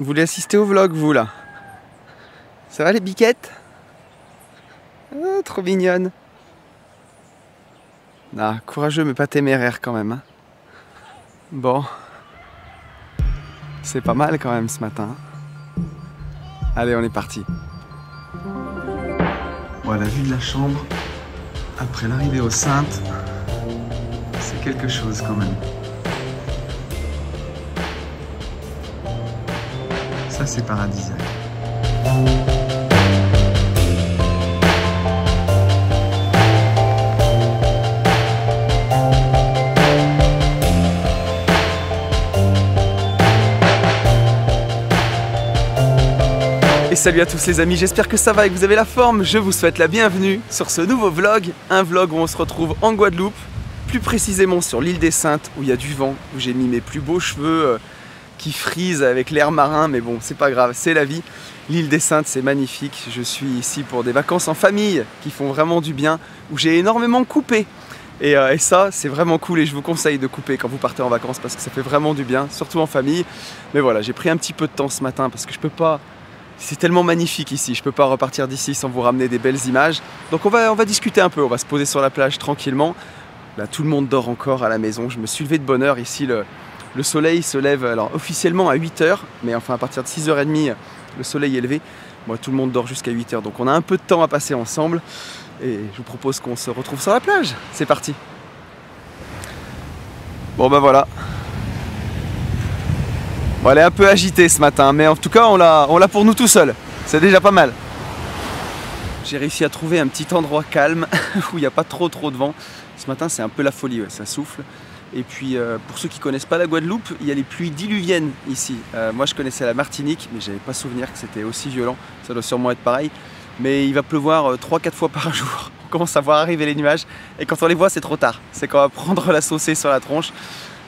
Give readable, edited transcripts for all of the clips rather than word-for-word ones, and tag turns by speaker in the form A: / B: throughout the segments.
A: Vous voulez assister au vlog, vous, là? Ça va, les biquettes? Oh, trop mignonne. Ah, courageux, mais pas téméraire, quand même. Hein. Bon. C'est pas mal, quand même, ce matin. Allez, on est parti. Voilà, la vue de la chambre, après l'arrivée aux Saintes, c'est quelque chose, quand même. Ça, c'est paradisiaque. Et salut à tous les amis, j'espère que ça va et que vous avez la forme. Je vous souhaite la bienvenue sur ce nouveau vlog. Un vlog où on se retrouve en Guadeloupe, plus précisément sur l'île des Saintes, où il y a du vent, où j'ai mis mes plus beaux cheveux qui frisent avec l'air marin, mais bon, c'est pas grave, c'est la vie. L'île des Saintes, c'est magnifique. Je suis ici pour des vacances en famille qui font vraiment du bien, où j'ai énormément coupé. Et ça, c'est vraiment cool et je vous conseille de couper quand vous partez en vacances parce que ça fait vraiment du bien, surtout en famille. Mais voilà, j'ai pris un petit peu de temps ce matin parce que je peux pas... C'est tellement magnifique ici, je peux pas repartir d'ici sans vous ramener des belles images. Donc on va discuter un peu, on va se poser sur la plage tranquillement. Là, tout le monde dort encore à la maison, je me suis levé de bonne heure ici. Le soleil se lève alors officiellement à 8 h, mais enfin à partir de 6 h30, le soleil est levé. Moi, tout le monde dort jusqu'à 8 h, donc on a un peu de temps à passer ensemble. Et je vous propose qu'on se retrouve sur la plage. C'est parti. Bon bah voilà. Bon, elle est un peu agitée ce matin, mais en tout cas on l'a pour nous tout seul. C'est déjà pas mal. J'ai réussi à trouver un petit endroit calme où il n'y a pas trop de vent. Ce matin c'est un peu la folie, ouais, ça souffle. Et puis pour ceux qui ne connaissent pas la Guadeloupe, il y a les pluies diluviennes ici. Moi je connaissais la Martinique, mais j'avais pas souvenir que c'était aussi violent. Ça doit sûrement être pareil. Mais il va pleuvoir 3-4 fois par jour. On commence à voir arriver les nuages. Et quand on les voit, c'est trop tard. C'est qu'on va prendre la saucée sur la tronche.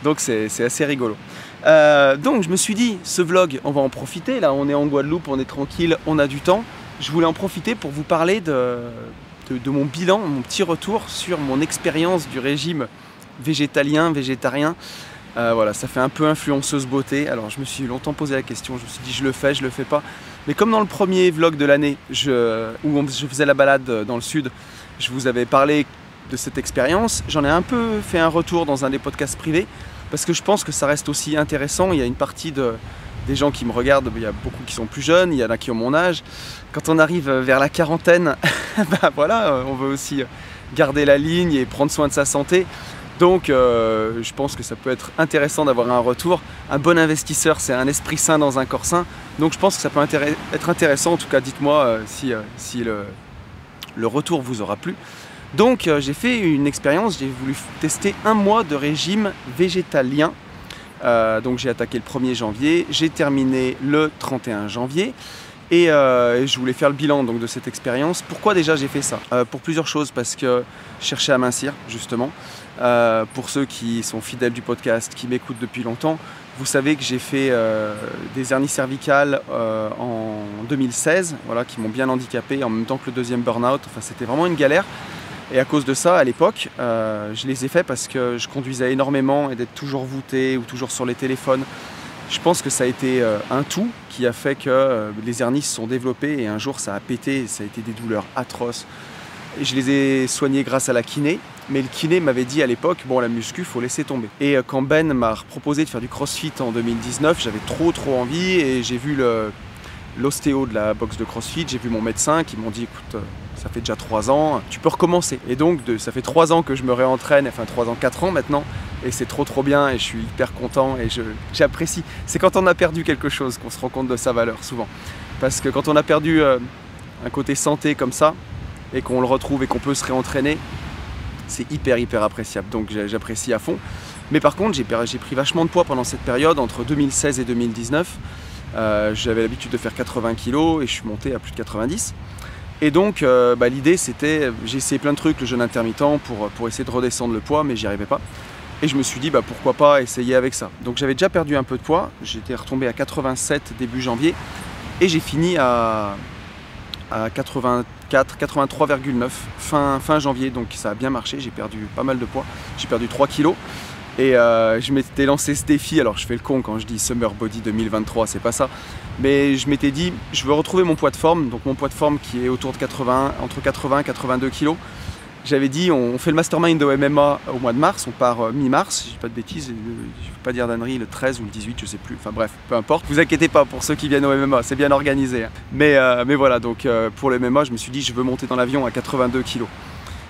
A: Donc c'est assez rigolo. Donc je me suis dit, ce vlog, on va en profiter. Là, on est en Guadeloupe, on est tranquille, on a du temps. Je voulais en profiter pour vous parler de mon bilan, mon petit retour sur mon expérience du régime végétarien. Voilà, ça fait un peu influenceuse beauté. Alors je me suis longtemps posé la question, je me suis dit je le fais pas. Mais comme dans le premier vlog de l'année, où je faisais la balade dans le sud, je vous avais parlé de cette expérience, j'en ai un peu fait un retour dans un des podcasts privés, parce que je pense que ça reste aussi intéressant. Il y a une partie des gens qui me regardent, il y a beaucoup qui sont plus jeunes, il y en a qui ont mon âge. Quand on arrive vers la quarantaine, bah voilà, on veut aussi garder la ligne et prendre soin de sa santé. Donc je pense que ça peut être intéressant d'avoir un retour. Un bon investisseur, c'est un esprit sain dans un corps sain. Donc je pense que ça peut être intéressant. En tout cas, dites-moi si le retour vous aura plu. Donc j'ai fait une expérience, j'ai voulu tester un mois de régime végétalien. Donc j'ai attaqué le 1er janvier, j'ai terminé le 31 janvier. Et je voulais faire le bilan donc, de cette expérience. Pourquoi déjà j'ai fait ça? Pour plusieurs choses, parce que je cherchais à mincir justement. Pour ceux qui sont fidèles du podcast, qui m'écoutent depuis longtemps, vous savez que j'ai fait des hernies cervicales en 2016, voilà, qui m'ont bien handicapé en même temps que le deuxième burn-out. Enfin, c'était vraiment une galère. Et à cause de ça, à l'époque, je les ai fait parce que je conduisais énormément et d'être toujours voûté ou toujours sur les téléphones. Je pense que ça a été un tout qui a fait que les hernies se sont développées et un jour ça a pété et ça a été des douleurs atroces. Et je les ai soignées grâce à la kiné, mais le kiné m'avait dit à l'époque, bon la muscu, faut laisser tomber. Et quand Ben m'a proposé de faire du crossfit en 2019, j'avais trop envie et j'ai vu l'ostéo de la boxe de crossfit, j'ai vu mon médecin qui m'ont dit écoute, ça fait déjà 3 ans, tu peux recommencer. Et donc ça fait 3 ans que je me réentraîne, enfin 3 ans, 4 ans maintenant, et c'est trop bien et je suis hyper content et j'apprécie. C'est quand on a perdu quelque chose qu'on se rend compte de sa valeur souvent. Parce que quand on a perdu un côté santé comme ça, et qu'on le retrouve et qu'on peut se réentraîner, c'est hyper appréciable. Donc j'apprécie à fond. Mais par contre, j'ai pris vachement de poids pendant cette période, entre 2016 et 2019. J'avais l'habitude de faire 80 kg et je suis monté à plus de 90. Et donc l'idée c'était, j'ai essayé plein de trucs, le jeûne intermittent pour essayer de redescendre le poids, mais j'y arrivais pas. Et je me suis dit pourquoi pas essayer avec ça. Donc j'avais déjà perdu un peu de poids, j'étais retombé à 87 début janvier et j'ai fini à 83,9 fin janvier, donc ça a bien marché, j'ai perdu pas mal de poids, j'ai perdu 3 kilos. Et je m'étais lancé ce défi, alors je fais le con quand je dis Summer Body 2023, c'est pas ça. Mais je m'étais dit, je veux retrouver mon poids de forme, donc mon poids de forme qui est autour de 80, entre 80 et 82 kg. J'avais dit, on fait le mastermind au MMA au mois de mars, on part mi-mars, je dis pas de bêtises, je ne veux pas dire d'ânerie, le 13 ou le 18, je sais plus, enfin bref, peu importe. Vous inquiétez pas pour ceux qui viennent au MMA, c'est bien organisé. Hein. Mais voilà, donc pour le MMA, je me suis dit, je veux monter dans l'avion à 82 kg.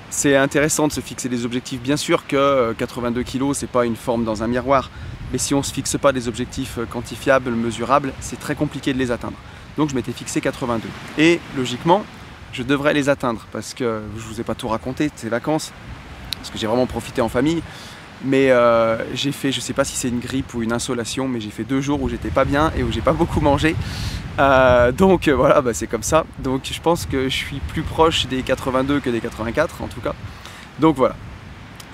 A: C'est intéressant de se fixer des objectifs. Bien sûr que 82 kg, c'est pas une forme dans un miroir, mais si on ne se fixe pas des objectifs quantifiables, mesurables, c'est très compliqué de les atteindre. Donc je m'étais fixé 82. Et logiquement, je devrais les atteindre parce que je vous ai pas tout raconté de ces vacances, parce que j'ai vraiment profité en famille. Mais j'ai fait, je sais pas si c'est une grippe ou une insolation, mais j'ai fait 2 jours où j'étais pas bien et où j'ai pas beaucoup mangé. Donc voilà, bah, c'est comme ça. Donc je pense que je suis plus proche des 82 que des 84 en tout cas. Donc voilà.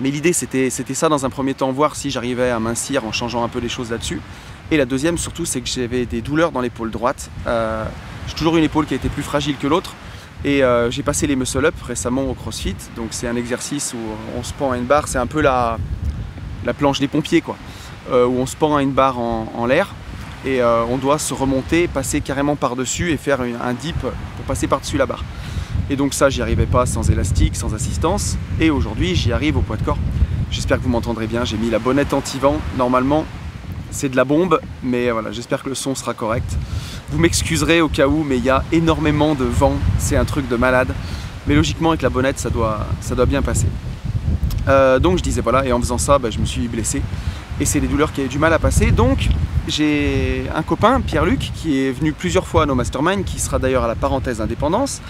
A: Mais l'idée c'était ça dans un premier temps, voir si j'arrivais à mincir en changeant un peu les choses là-dessus. Et la deuxième surtout, c'est que j'avais des douleurs dans l'épaule droite. J'ai toujours une épaule qui a été plus fragile que l'autre. Et j'ai passé les muscle up récemment au CrossFit. Donc c'est un exercice où on se pend à une barre, c'est un peu la planche des pompiers quoi. Où on se pend à une barre en l'air. Et on doit se remonter, passer carrément par-dessus et faire un dip pour passer par-dessus la barre. Et donc ça, j'y arrivais pas sans élastique, sans assistance. Et aujourd'hui, j'y arrive au poids de corps. J'espère que vous m'entendrez bien. J'ai mis la bonnette anti-vent. Normalement, c'est de la bombe, mais voilà, j'espère que le son sera correct. Vous m'excuserez au cas où, mais il y a énormément de vent. C'est un truc de malade. Mais logiquement, avec la bonnette, ça doit bien passer. Donc je disais voilà, et en faisant ça, bah, je me suis blessé. Et c'est des douleurs qui avaient du mal à passer. Donc j'ai un copain, Pierre-Luc, qui est venu plusieurs fois à nos masterminds, qui sera d'ailleurs à la parenthèse indépendance,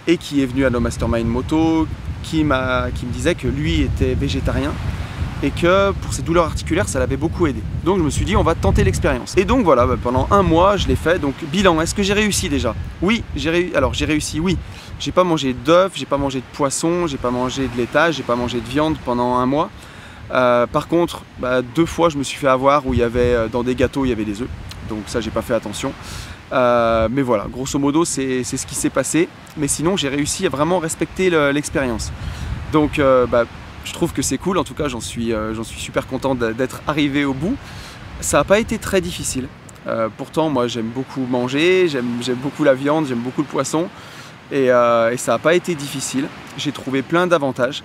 A: et qui est venu à nos masterminds moto, qui me disait que lui était végétarien et que pour ses douleurs articulaires, ça l'avait beaucoup aidé. Donc je me suis dit, on va tenter l'expérience. Et donc voilà, bah, pendant 1 mois, je l'ai fait. Donc bilan, est-ce que j'ai réussi déjà? Oui, j'ai réussi, oui. J'ai pas mangé d'œufs, j'ai pas mangé de poisson, j'ai pas mangé de laitage, j'ai pas mangé de viande pendant 1 mois. Par contre, 2 fois je me suis fait avoir où il y avait dans des gâteaux il y avait des œufs, donc ça j'ai pas fait attention. Mais voilà, grosso modo c'est ce qui s'est passé. Mais sinon j'ai réussi à vraiment respecter l'expérience. Donc je trouve que c'est cool, en tout cas j'en suis super content d'être arrivé au bout. Ça n'a pas été très difficile. Pourtant moi j'aime beaucoup manger, j'aime beaucoup la viande, j'aime beaucoup le poisson. Et ça n'a pas été difficile. J'ai trouvé plein d'avantages.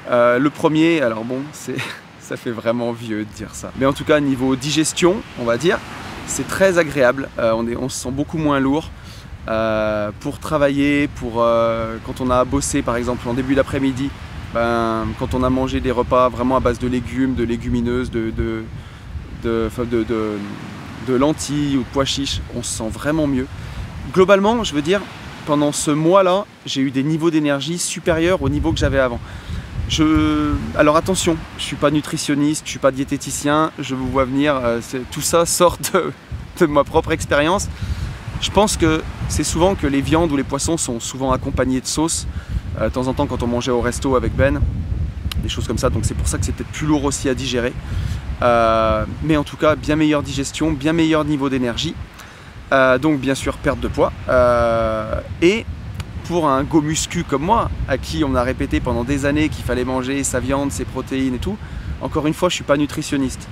A: Le premier, alors bon, ça fait vraiment vieux de dire ça. Mais en tout cas, niveau digestion, on va dire, c'est très agréable. On se sent beaucoup moins lourd. Pour travailler, quand on a bossé par exemple en début d'après-midi, quand on a mangé des repas vraiment à base de légumes, de légumineuses, de lentilles ou de pois chiches, on se sent vraiment mieux. Globalement, je veux dire, pendant ce mois-là, j'ai eu des niveaux d'énergie supérieurs au niveau que j'avais avant. Alors attention, je ne suis pas nutritionniste, je ne suis pas diététicien, je vous vois venir, tout ça sort de ma propre expérience. Je pense que c'est souvent que les viandes ou les poissons sont souvent accompagnés de sauce. De temps en temps quand on mangeait au resto avec Ben, des choses comme ça, donc c'est pour ça que c'est peut-être plus lourd aussi à digérer. Mais en tout cas, bien meilleure digestion, bien meilleur niveau d'énergie. Donc bien sûr perte de poids. Et pour un go muscu comme moi, à qui on a répété pendant des années qu'il fallait manger sa viande, ses protéines et tout, encore une fois, je ne suis pas nutritionniste.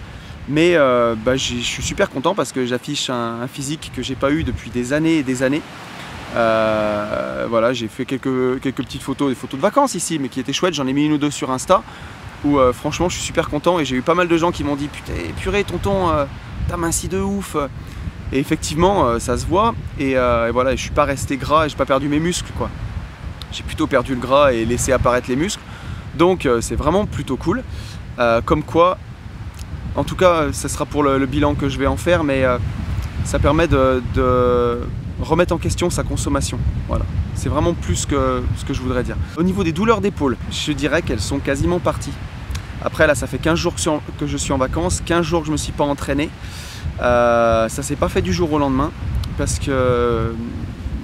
A: Mais je suis super content parce que j'affiche un physique que j'ai pas eu depuis des années et des années. Voilà, j'ai fait quelques petites photos, des photos de vacances ici, mais qui étaient chouettes. J'en ai mis 1 ou 2 sur Insta, où franchement, je suis super content. Et j'ai eu pas mal de gens qui m'ont dit « Putain, purée, tonton, t'as minci de ouf !» Et effectivement, ça se voit. Et voilà, je suis pas resté gras et j'ai pas perdu mes muscles, quoi. J'ai plutôt perdu le gras et laissé apparaître les muscles. Donc c'est vraiment plutôt cool. Comme quoi, en tout cas, ça sera pour le bilan que je vais en faire, mais ça permet de remettre en question sa consommation. Voilà. C'est vraiment plus que ce que je voudrais dire. Au niveau des douleurs d'épaule, je dirais qu'elles sont quasiment parties. Après là, ça fait 15 jours que je suis en vacances, 15 jours que je me suis pas entraîné. Ça s'est pas fait du jour au lendemain, parce que...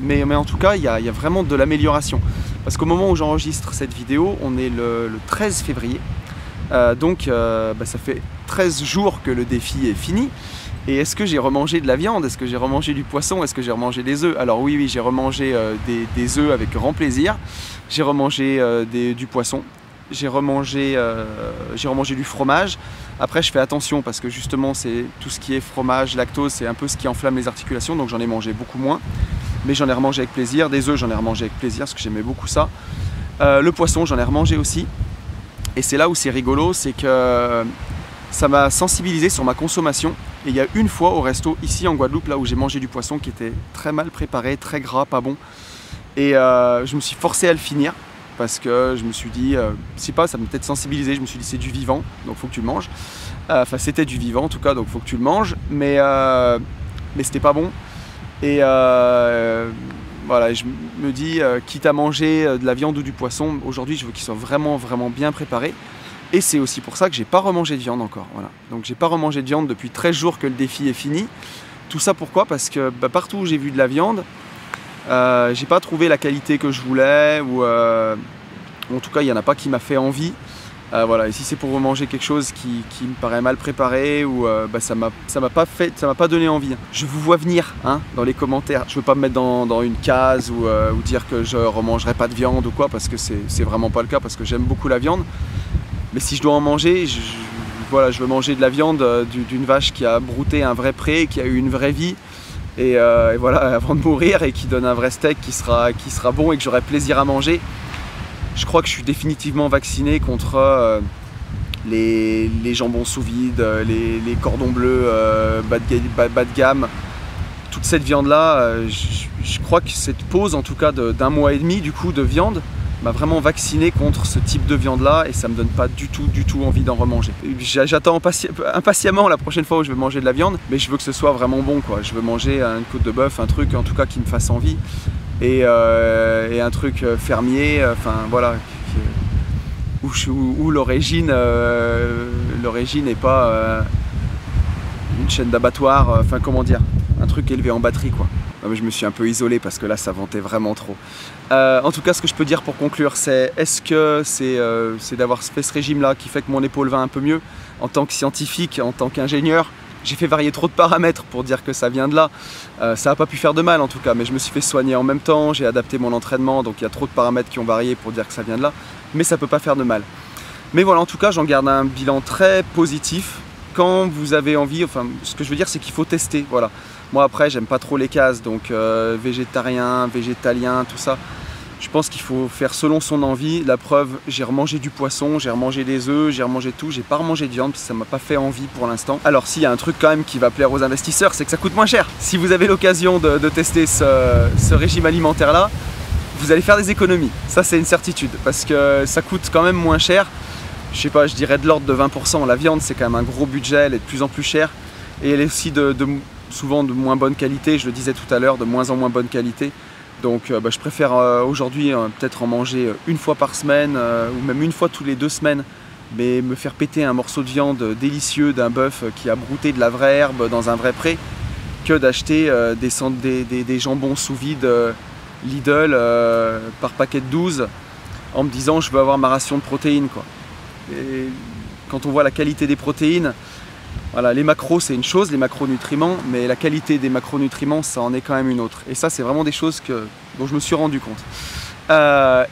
A: Mais en tout cas, il y a vraiment de l'amélioration. Parce qu'au moment où j'enregistre cette vidéo, on est le 13 février. Donc ça fait 13 jours que le défi est fini. Et est-ce que j'ai remangé de la viande? Est-ce que j'ai remangé du poisson? Est-ce que j'ai remangé des œufs? Alors oui, j'ai remangé des œufs avec grand plaisir. J'ai remangé du poisson. j'ai remangé du fromage. Après je fais attention parce que justement c'est tout ce qui est fromage, lactose, c'est un peu ce qui enflamme les articulations, donc j'en ai mangé beaucoup moins. Mais j'en ai remangé avec plaisir. Des œufs, j'en ai remangé avec plaisir parce que j'aimais beaucoup ça. Le poisson, j'en ai remangé aussi. Et c'est là où c'est rigolo, c'est que ça m'a sensibilisé sur ma consommation. Et il y a une fois au resto ici en Guadeloupe, là où j'ai mangé du poisson qui était très mal préparé, très gras, pas bon. Et je me suis forcé à le finir parce que je me suis dit, je sais pas, ça m'a peut-être sensibilisé. Je me suis dit c'est du vivant, donc faut que tu le manges. Enfin c'était du vivant en tout cas, donc faut que tu le manges. Mais c'était pas bon. Et voilà, je me dis, quitte à manger de la viande ou du poisson, aujourd'hui je veux qu'il soit vraiment bien préparé. Et c'est aussi pour ça que j'ai pas remangé de viande encore. Voilà. Donc j'ai pas remangé de viande depuis 13 jours que le défi est fini. Tout ça pourquoi? Parce que partout où j'ai vu de la viande, j'ai pas trouvé la qualité que je voulais, ou en tout cas il n'y en a pas qui m'a fait envie. Voilà. Et si c'est pour manger quelque chose qui me paraît mal préparé, ou ça m'a pas donné envie. Je vous vois venir dans les commentaires. Je veux pas me mettre dans une case ou dire que je remangerai pas de viande ou quoi, parce que c'est vraiment pas le cas, parce que j'aime beaucoup la viande. Mais si je dois en manger, voilà, je veux manger de la viande d'une vache qui a brouté un vrai pré, qui a eu une vraie vie, et voilà, avant de mourir, et qui donne un vrai steak qui sera bon et que j'aurai plaisir à manger. Je crois que je suis définitivement vacciné contre les jambons sous vide, les cordons bleus bas de gamme. Toute cette viande-là, je crois que cette pause, en tout cas d'un mois et demi du coup de viande, m'a vraiment vacciné contre ce type de viande-là, et ça me donne pas du tout envie d'en remanger. J'attends impatiemment la prochaine fois où je vais manger de la viande, mais je veux que ce soit vraiment bon, quoi. Je veux manger une côte de bœuf, un truc en tout cas qui me fasse envie, et un truc fermier, enfin voilà, où l'origine n'est pas une chaîne d'abattoir, enfin comment dire, un truc élevé en batterie, quoi. Non, mais je me suis un peu isolé parce que là ça ventait vraiment trop. En tout cas, ce que je peux dire pour conclure, c'est est-ce que c'est d'avoir fait ce régime-là qui fait que mon épaule va un peu mieux? En tant que scientifique, en tant qu'ingénieur, j'ai fait varier trop de paramètres pour dire que ça vient de là. Ça n'a pas pu faire de mal en tout cas, mais je me suis fait soigner en même temps, j'ai adapté mon entraînement, donc il y a trop de paramètres qui ont varié pour dire que ça vient de là, mais ça peut pas faire de mal. Mais voilà, en tout cas, j'en garde un bilan très positif. Quand vous avez envie, enfin, ce que je veux dire, c'est qu'il faut tester, voilà. Moi après, j'aime pas trop les cases, donc végétarien, végétalien, tout ça. Je pense qu'il faut faire selon son envie. La preuve, j'ai remangé du poisson, j'ai remangé des œufs, j'ai remangé tout. J'ai pas remangé de viande parce que ça m'a pas fait envie pour l'instant. Alors s'il y a un truc quand même qui va plaire aux investisseurs, c'est que ça coûte moins cher. Si vous avez l'occasion de tester ce régime alimentaire là, vous allez faire des économies. Ça c'est une certitude, parce que ça coûte quand même moins cher. Je sais pas, je dirais de l'ordre de 20%. La viande c'est quand même un gros budget, elle est de plus en plus chère. Et elle est aussi souvent de moins bonne qualité, je le disais tout à l'heure, de moins en moins bonne qualité. Donc je préfère aujourd'hui peut-être en manger une fois par semaine, ou même une fois tous les 2 semaines, mais me faire péter un morceau de viande délicieux d'un bœuf qui a brouté de la vraie herbe dans un vrai pré, que d'acheter des jambons sous vide Lidl par paquet de 12 en me disant je veux avoir ma ration de protéines, quoi. Et quand on voit la qualité des protéines, voilà, les macros c'est une chose, les macronutriments, mais la qualité des macronutriments ça en est quand même une autre. Et ça c'est vraiment des choses dont je me suis rendu compte.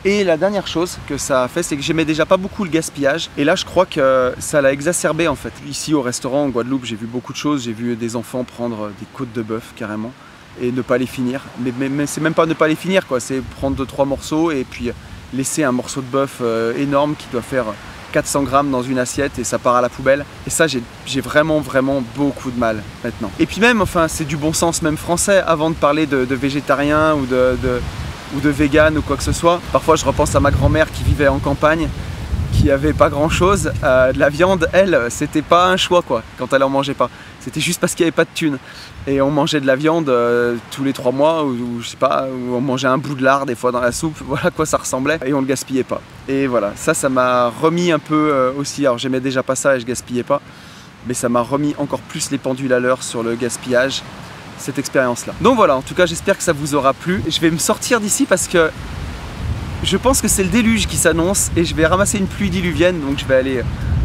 A: Et la dernière chose que ça a fait, c'est que j'aimais déjà pas beaucoup le gaspillage, et là je crois que ça l'a exacerbé en fait. Ici au restaurant en Guadeloupe, j'ai vu beaucoup de choses, j'ai vu des enfants prendre des côtes de bœuf carrément et ne pas les finir. Mais c'est même pas ne pas les finir, quoi, c'est prendre 2-3 morceaux et puis laisser un morceau de bœuf énorme qui doit faire 400 grammes dans une assiette et ça part à la poubelle. Et ça, j'ai vraiment beaucoup de mal maintenant. Et puis même, enfin, c'est du bon sens même français, avant de parler de végétarien ou de vegan ou quoi que ce soit. Parfois, je repense à ma grand-mère qui vivait en campagne, qui avait pas grand-chose. De la viande, elle, c'était pas un choix, quoi, quand elle en mangeait pas. C'était juste parce qu'il n'y avait pas de thunes. Et on mangeait de la viande tous les 3 mois, ou je sais pas, ou on mangeait un bout de lard des fois dans la soupe, voilà à quoi ça ressemblait, et on le gaspillait pas. Et voilà, ça m'a remis un peu aussi, alors j'aimais déjà pas ça et je gaspillais pas, mais ça m'a remis encore plus les pendules à l'heure sur le gaspillage, cette expérience-là. Donc voilà, en tout cas j'espère que ça vous aura plu. Je vais me sortir d'ici parce que je pense que c'est le déluge qui s'annonce et je vais ramasser une pluie diluvienne, donc je vais aller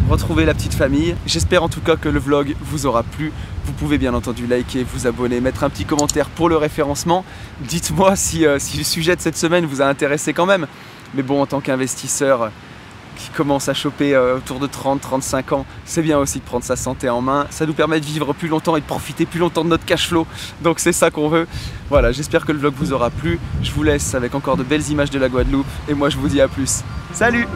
A: retrouver la petite famille. J'espère en tout cas que le vlog vous aura plu. Vous pouvez bien entendu liker, vous abonner, mettre un petit commentaire pour le référencement. Dites-moi si le sujet de cette semaine vous a intéressé quand même. Mais bon, en tant qu'investisseur, qui commence à choper autour de 30-35 ans, c'est bien aussi de prendre sa santé en main. Ça nous permet de vivre plus longtemps et de profiter plus longtemps de notre cash flow. Donc c'est ça qu'on veut. Voilà, j'espère que le vlog vous aura plu. Je vous laisse avec encore de belles images de la Guadeloupe et moi je vous dis à plus. Salut!